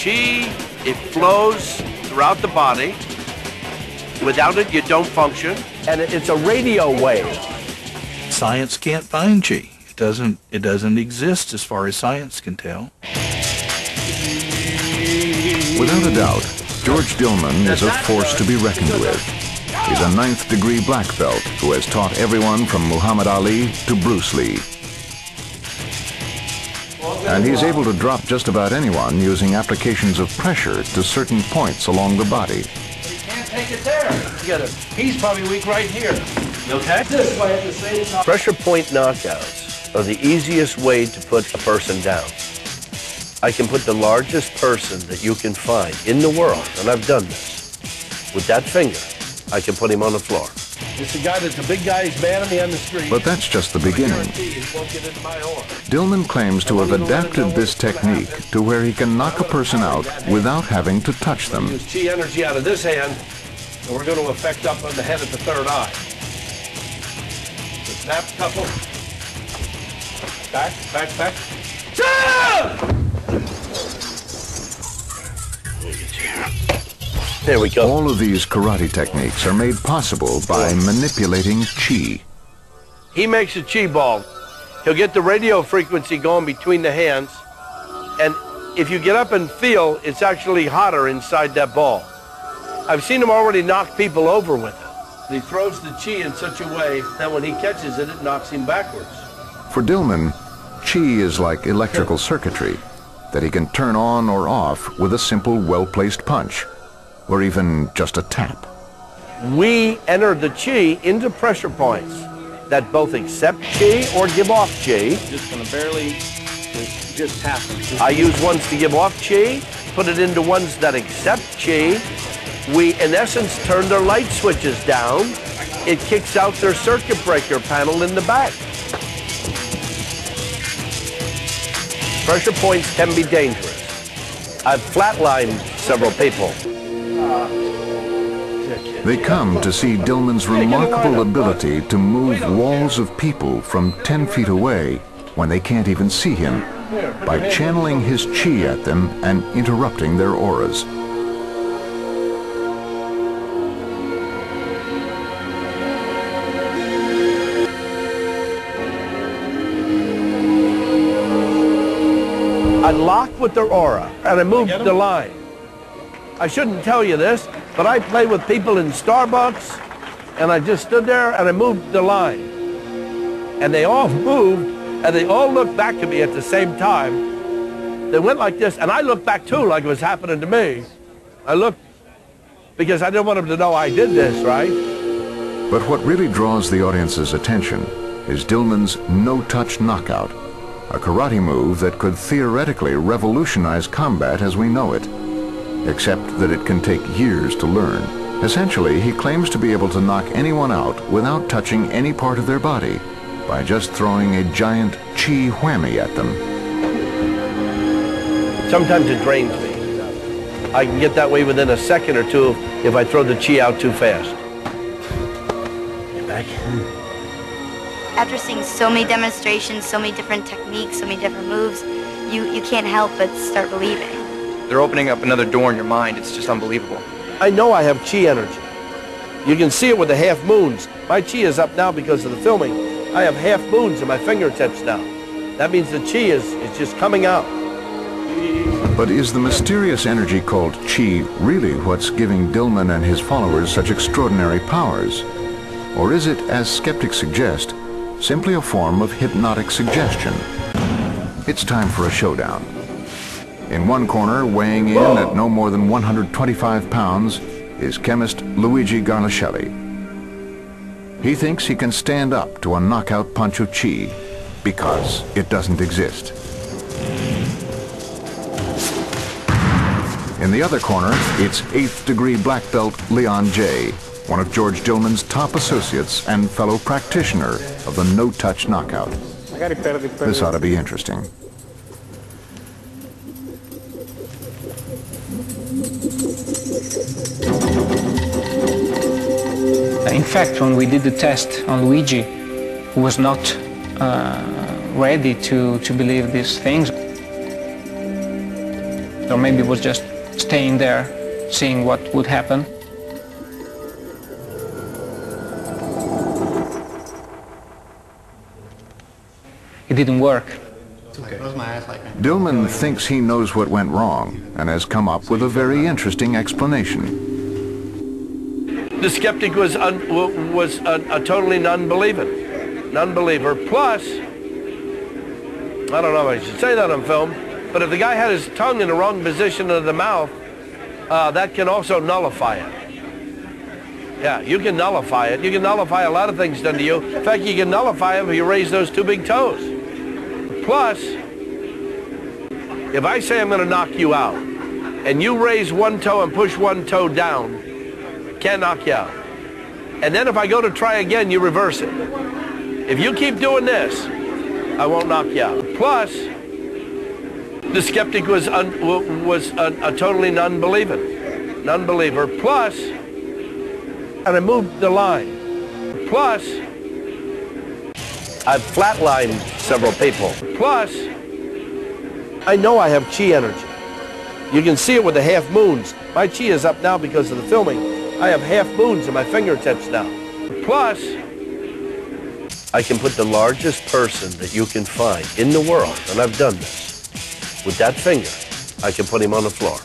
Chi, it flows throughout the body. Without it, you don't function. And it's a radio wave. Science can't find chi. It doesn't exist as far as science can tell. Without a doubt, George Dillman is a force to be reckoned with. He's a 9th degree black belt who has taught everyone from Muhammad Ali to Bruce Lee. And he's able to drop just about anyone using applications of pressure to certain points along the body. You can't take it there. You got he's probably weak right here. Okay? This way at the same time. Pressure point knockouts are the easiest way to put a person down. I can put the largest person that you can find in the world, and I've done this. With that finger, I can put him on the floor. It's a guy that's a big guy, he's man on the street. But that's just the beginning. Dillman claims to have adapted this technique to where he can knock a person out without having to touch them. Use chi energy out of this hand, and we're going to affect up on the head at the third eye. The snap couple. Back, back, back. Down! There we go. All of these karate techniques are made possible by manipulating chi. He makes a chi ball. He'll get the radio frequency going between the hands, and if you get up and feel, it's actually hotter inside that ball. I've seen him already knock people over with it. He throws the chi in such a way that when he catches it, it knocks him backwards. For Dillman, chi is like electrical circuitry that he can turn on or off with a simple, well-placed punch, or even just a tap. We enter the chi into pressure points that both accept chi or give off chi. Just gonna barely just tap them. I use ones to give off chi, put it into ones that accept chi. We, in essence, turn their light switches down. It kicks out their circuit breaker panel in the back. Pressure points can be dangerous. I've flatlined several people. They come to see Dillman's remarkable ability to move walls of people from 10 feet away when they can't even see him by channeling his chi at them and interrupting their auras. I lock with their aura and I move the line. I shouldn't tell you this, but I play with people in Starbucks, and I just stood there and I moved the line. And they all moved, and they all looked back at me at the same time. They went like this, and I looked back too, like it was happening to me. I looked because I didn't want them to know I did this, right? But what really draws the audience's attention is Dillman's no-touch knockout, a karate move that could theoretically revolutionize combat as we know it. Except that it can take years to learn. Essentially, he claims to be able to knock anyone out without touching any part of their body by just throwing a giant chi whammy at them. Sometimes it drains me. I can get that way within a second or two if I throw the chi out too fast. Get back. After seeing so many demonstrations, so many different techniques, so many different moves, you can't help but start believing. They're opening up another door in your mind. It's just unbelievable. I know I have chi energy. You can see it with the half moons. My chi is up now because of the filming. I have half moons in my fingertips now. That means the chi is just coming out. But is the mysterious energy called chi really what's giving Dillman and his followers such extraordinary powers? Or is it, as skeptics suggest, simply a form of hypnotic suggestion? It's time for a showdown. In one corner, weighing in at no more than 125 pounds, is chemist Luigi Garlascelli. He thinks he can stand up to a knockout punch of chi because it doesn't exist. In the other corner, it's 8th degree black belt Leon J., one of George Dillman's top associates and fellow practitioner of the no-touch knockout. This ought to be interesting. In fact, when we did the test on Luigi, he was not ready to believe these things. or maybe was just staying there, seeing what would happen. It didn't work. Dillman thinks he knows what went wrong and has come up with a very interesting explanation. The skeptic was a totally non-believer. Plus, I don't know if I should say that on film, but if the guy had his tongue in the wrong position of the mouth, that can also nullify it. Yeah, you can nullify it. You can nullify a lot of things done to you. In fact, you can nullify it if you raise those two big toes. Plus, if I say I'm going to knock you out, and you raise one toe and push one toe down, can't knock you out. And then if I go to try again, you reverse it. If you keep doing this, I won't knock you out. Plus, the skeptic was a totally non-believer. Plus, and I moved the line. Plus, I've flatlined several people. Plus, I know I have chi energy. You can see it with the half moons. My chi is up now because of the filming. I have half moons in my fingertips now. Plus, I can put the largest person that you can find in the world, and I've done this, with that finger, I can put him on the floor.